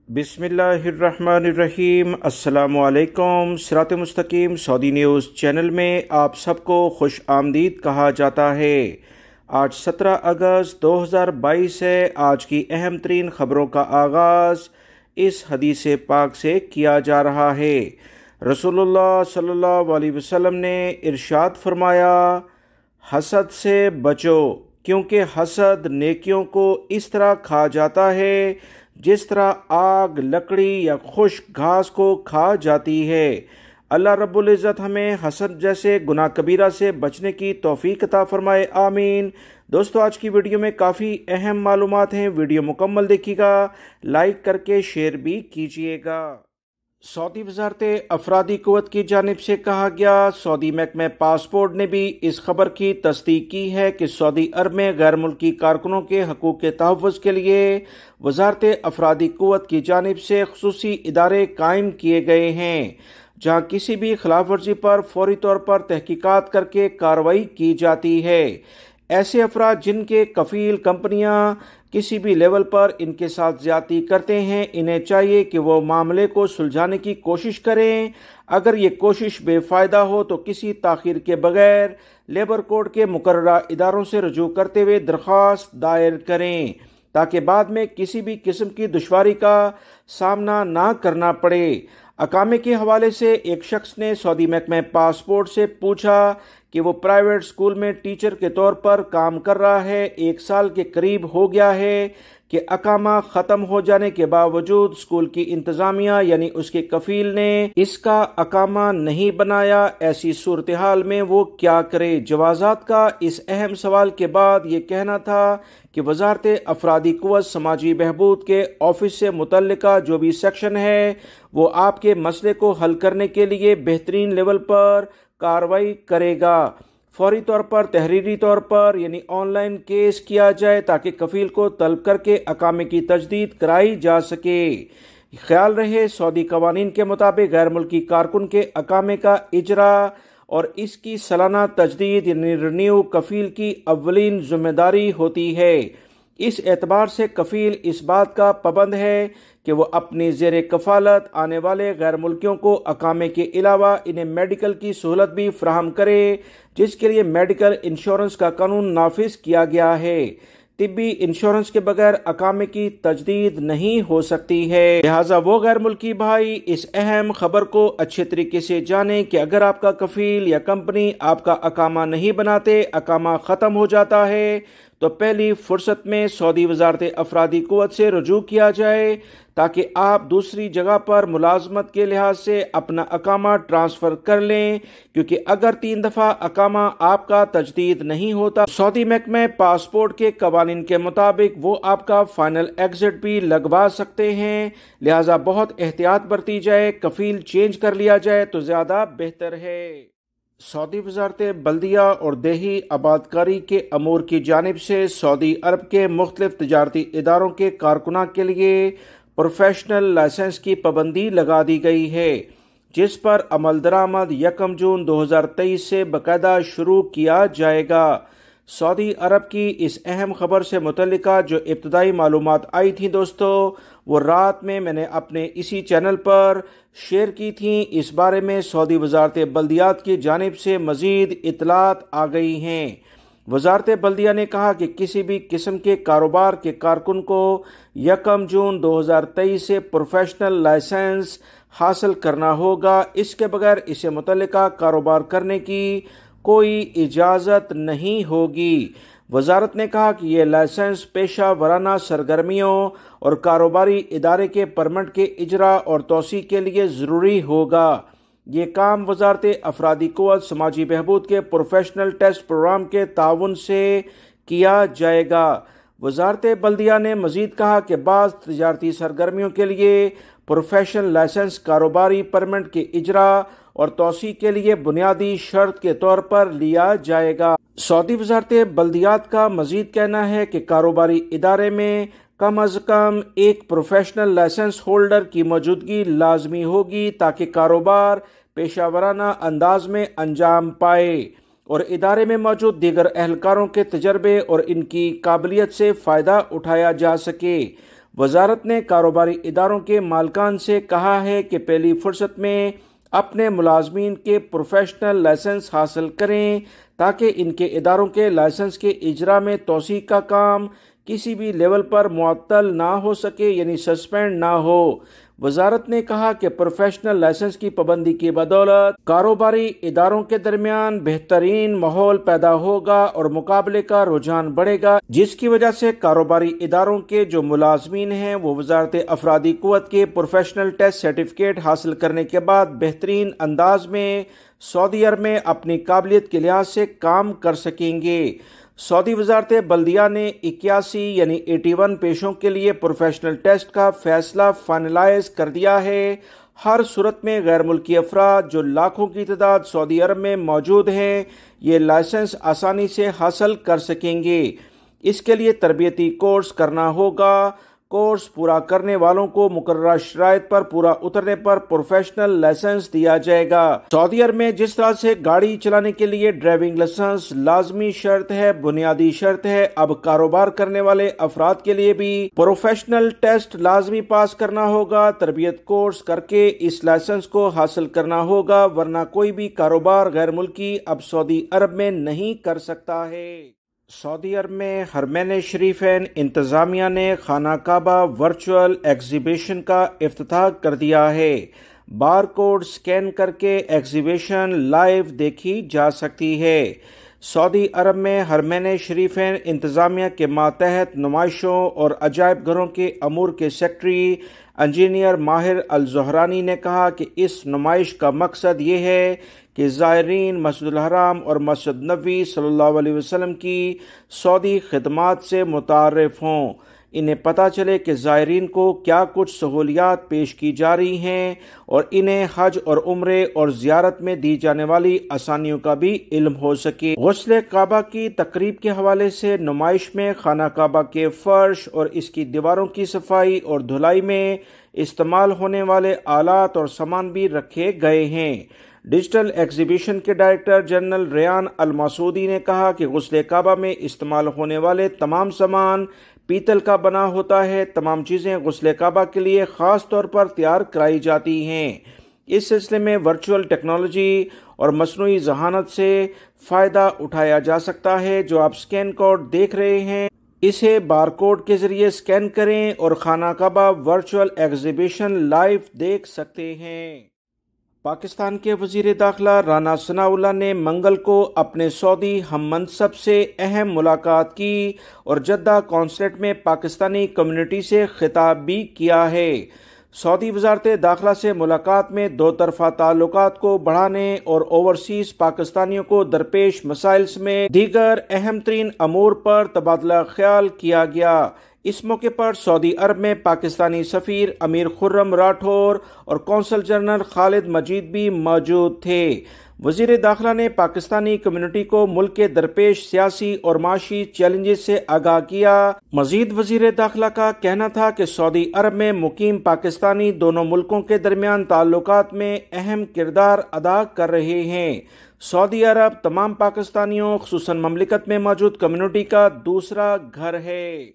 बिस्मिल्लाहिर्रहमानिर्रहीम। अस्सलामु अलैकुम। सिरात मुस्तकीम सऊदी न्यूज़ चैनल में आप सबको खुश आमदीद कहा जाता है। आज 17 अगस्त 2022 है। आज की अहम तरीन खबरों का आगाज़ इस हदीस पाक से किया जा रहा है। रसूलुल्लाह सल्लल्लाहु अलैहि वसल्लम ने इरशाद फरमाया, हसद से बचो, क्योंकि हसद नेकियों को इस तरह खा जाता है जिस तरह आग लकड़ी या खुश्क घास को खा जाती है। अल्लाह रब्बुल इज़्ज़त हमें हसद जैसे गुनाह कबीरा से बचने की तौफीक अता फरमाए, आमीन। दोस्तों, आज की वीडियो में काफ़ी अहम मालूमात हैं। वीडियो मुकम्मल देखिएगा, लाइक करके शेयर भी कीजिएगा। सऊदी वज़ारत अफरादी क़ुव्वत की जानिब से कहा गया, सऊदी महकमे पासपोर्ट ने भी इस खबर की तस्दीक की है कि सऊदी अरब में गैर मुल्की कारकुनों के हकूक़ के तहफ़्फ़ुज़ के लिए वज़ारत अफरादी क़ुव्वत की जानिब से ख़ुसूसी इदारे कायम किए गए हैं, जहाँ किसी भी खिलाफ वर्जी पर फौरी तौर पर तहकीकात करके कार्रवाई की जाती है। ऐसे अफराद जिनके कफील कंपनियां किसी भी लेवल पर इनके साथ ज्यादती करते हैं, इन्हें चाहिए कि वो मामले को सुलझाने की कोशिश करें। अगर ये कोशिश बेफायदा हो तो किसी ताखीर के बगैर लेबर कोड के मुकर्ररा इदारों से रजू करते हुए दरख्वास्त दायर करें, ताकि बाद में किसी भी किस्म की दुश्वारी का सामना ना करना पड़े। अकामे के हवाले से एक शख्स ने सऊदी महकमे पासपोर्ट से पूछा कि वो प्राइवेट स्कूल में टीचर के तौर पर काम कर रहा है। 1 साल के करीब हो गया है कि अकामा ख़त्म हो जाने के बावजूद स्कूल की इंतज़ामिया यानी उसके कफील ने इसका अकामा नहीं बनाया। ऐसी सूरत हाल में वो क्या करे? जवाज़ात का इस अहम सवाल के बाद ये कहना था कि वज़ारत अफरादी क़ुव्वत समाजी बहबूद के ऑफिस से मुतल्लिका जो भी सेक्शन है वो आपके मसले को हल करने के लिए बेहतरीन लेवल पर कार्रवाई करेगा। फौरी तौर पर तहरीरी तौर पर यानी ऑनलाइन केस किया जाए ताकि कफील को तलब करके अकामे की तजदीद कराई जा सके। ख्याल रहे, सऊदी कवानीन के मुताबिक गैर मुल्की कारकुन के अकामे का इजरा और इसकी सालाना तजदीद यानी रिन्यू कफील की अव्वलीन जिम्मेदारी होती है। इस एतबार से कफील इस बात का पाबंद है कि वो अपनी ज़ेरे कफालत आने वाले गैर मुल्कियों को अकामे के अलावा इन्हें मेडिकल की सहूलत भी फराहम करे, जिसके लिए मेडिकल इंश्योरेंस का कानून नाफिज किया गया है। तिब्बी इंश्योरेंस के बगैर अकामे की तजदीद नहीं हो सकती है। लिहाजा वो गैर मुल्की भाई इस अहम खबर को अच्छे तरीके से जानें कि अगर आपका कफील या कंपनी आपका अकामा नहीं बनाते, अकामा ख़त्म हो जाता है, तो पहली फुर्सत में सऊदी वज़ारत अफरादी क़ुव्वत से रजू किया जाए ताकि आप दूसरी जगह पर मुलाजमत के लिहाज से अपना अकामा ट्रांसफ़र कर लें, क्योंकि अगर 3 दफ़ा अकामा आपका तजदीद नहीं होता, सऊदी महकमे पासपोर्ट के कवानीन के मुताबिक वो आपका फाइनल एग्जिट भी लगवा सकते हैं। लिहाजा बहुत एहतियात बरती जाए, कफील चेंज कर लिया जाए तो ज़्यादा बेहतर है। सऊदी वज़ारत बल्दिया और देही आबादकारी के अमूर की जानिब से सऊदी अरब के मुख्तलिफ तिजारती इदारों के कारकुना के लिए प्रोफेशनल लाइसेंस की पाबंदी लगा दी गई है, जिस पर अमल दरामद 1 जून 2023 से बाकायदा शुरू किया जाएगा। सऊदी अरब की इस अहम खबर से मुतल्लिका जो इब्तदाई मालूमात आई थी दोस्तों, वो रात में मैंने अपने इसी चैनल पर शेयर की थी। इस बारे में सऊदी वज़ारत बल्दियात की जानिब से मज़ीद इतलात आ गई हैं। वज़ारत बल्दिया ने कहा कि किसी भी किस्म के कारोबार के कारकुन को 1 जून 2023 से प्रोफेशनल लाइसेंस हासिल करना होगा। इसके बगैर इसे मुतल्लिका कारोबार करने की कोई इजाज़त नहीं होगी। वज़ारत ने कहा कि यह लाइसेंस पेशा वराना सरगर्मियों और कारोबारी इदारे के परमिट के इजरा और तोसी के लिए ज़रूरी होगा। ये काम वज़ारत अफरादी क़ुव्वत समाजी बहबूद के प्रोफेशनल टेस्ट प्रोग्राम के ताउन से किया जाएगा। वज़ारत बल्दिया ने मज़ीद कहा कि बाज़ तिजारती सरगर्मियों के लिए प्रोफेशनल लाइसेंस कारोबारी परमिट के इजरा और तोसी के लिए बुनियादी शर्त के तौर पर लिया जाएगा। सऊदी वज़ारत बल्दियात का मज़ीद कहना है कि कारोबारी इदारे में कम अज़ कम एक प्रोफेशनल लाइसेंस होल्डर की मौजूदगी लाजमी होगी, ताकि कारोबार पेशा वराना अंदाज में अंजाम पाए और इदारे में मौजूद दीगर एहलकारों के तजर्बे और इनकी काबिलियत से फ़ायदा उठाया जा सके। وزارت نے کاروباری اداروں کے مالکان سے کہا ہے کہ پہلی فرصت میں اپنے ملازمین کے پروفیشنل لائسنس حاصل کریں تاکہ ان کے اداروں کے لائسنس کے اجرا میں توسیع کا کام کسی بھی لیول پر معطل نہ ہو سکے، یعنی سسپینڈ نہ ہو۔ وزارت نے کہا کہ پروفیشنل لائسنس کی پابندی کی بدولت کاروباری اداروں کے درمیان بہترین ماحول پیدا ہوگا اور مقابلے کا رجحان بڑھے گا، جس کی وجہ سے کاروباری اداروں کے جو ملازمین ہیں وہ وزارت افرادی قوت کے پروفیشنل ٹیسٹ سرٹیفکیٹ حاصل کرنے کے بعد بہترین انداز میں سعودی عرب میں اپنی قابلیت کے لحاظ سے کام کر سکیں گے۔ سعودی وزارت بلدیہ نے 81 یعنی 81 پیشوں کے لیے پروفیشنل ٹیسٹ کا فیصلہ فائنلائز کر دیا ہے۔ ہر صورت میں غیر ملکی افراد جو لاکھوں کی تعداد سعودی عرب میں موجود ہیں یہ لائسنس آسانی سے حاصل کر سکیں گے۔ اس کے لیے تربیتی کورس کرنا ہوگا۔ کورس پورا کرنے والوں کو مقررہ شرائط پر پورا اترنے پر پروفیشنل لائسنس دیا جائے گا۔ سعودی عرب میں جس طرح سے گاڑی چلانے کے لیے ڈرائیونگ لائسنس لازمی شرط ہے، بنیادی شرط ہے، اب کاروبار کرنے والے افراد کے لیے بھی پروفیشنل ٹیسٹ لازمی پاس کرنا ہوگا، تربیت کورس کر کے اس لائسنس کو حاصل کرنا ہوگا، ورنہ کوئی بھی کاروبار غیر ملکی اب سعودی عرب میں نہیں کر سکتا ہے۔ سعودی عرب میں حرمین شریفین انتظامیہ نے خانہ کعبہ ورچوئل ایگزیبیشن کا افتتاح کر دیا ہے۔ بار کوڈ سکین کر کے ایگزیبیشن لائیو دیکھی جا سکتی ہے۔ سعودی عرب میں حرمین شریفین انتظامیہ کے ماتحت نمائشوں اور عجائب گھروں کے امور کے سیکرٹری انجینئر ماہر الزہرانی نے کہا کہ اس نمائش کا مقصد یہ ہے کہ زائرین مسجد الحرام اور مسجد نبوی صلی اللہ علیہ وسلم کی سعودی خدمات سے متعارف ہوں، انہیں پتہ چلے کہ زائرین کو کیا کچھ سہولیات پیش کی جا رہی ہیں اور انہیں حج اور عمرے اور زیارت میں دی جانے والی آسانیوں کا بھی علم ہو سکے۔ غسل کعبہ کی تقریب کے حوالے سے نمائش میں خانہ کعبہ کے فرش اور اس کی دیواروں کی صفائی اور دھلائی میں استعمال ہونے والے آلات اور سامان بھی رکھے گئے ہیں۔ ڈیجیٹل ایگزیبیشن کے ڈائریکٹر جنرل ریان المسعودی نے کہا کہ غسل کعبہ میں استعمال ہونے والے تمام سامان پیتل کا بنا ہوتا ہے۔ تمام چیزیں غسل کعبہ کے لیے خاص طور پر تیار کرائی جاتی ہیں۔ اس سلسلے میں ورچوئل ٹیکنالوجی اور مصنوعی ذہانت سے فائدہ اٹھایا جا سکتا ہے۔ جو آپ سکین کوڈ دیکھ رہے ہیں اسے بار کوڈ کے ذریعے سکین کریں اور خانہ کعبہ ورچوئل ایگزیبیشن لائیو دیکھ سکتے ہیں۔ پاکستان کے وزیر داخلہ رانا ثناءاللہ نے منگل کو اپنے سعودی ہم منصب سے اہم ملاقات کی اور جدہ قونصلیٹ میں پاکستانی کمیونٹی سے خطاب بھی کیا ہے۔ سعودی وزارت داخلہ سے ملاقات میں دو طرفہ تعلقات کو بڑھانے اور اوورسیز پاکستانیوں کو درپیش مسائل میں دیگر اہم ترین امور پر تبادلہ خیال کیا گیا۔ اس موقع پر سعودی عرب میں پاکستانی سفیر امیر خرم راٹھور اور قونصل جنرل خالد مجید بھی موجود تھے۔ وزیر داخلہ نے پاکستانی کمیونٹی کو ملک کے درپیش سیاسی اور معاشی چیلنجز سے آگاہ کیا۔ مزید وزیر داخلہ کا کہنا تھا کہ سعودی عرب میں مقیم پاکستانی دونوں ملکوں کے درمیان تعلقات میں اہم کردار ادا کر رہے ہیں۔ سعودی عرب تمام پاکستانیوں خصوصاً مملکت میں موجود کمیونٹی کا دوسرا گھر ہے۔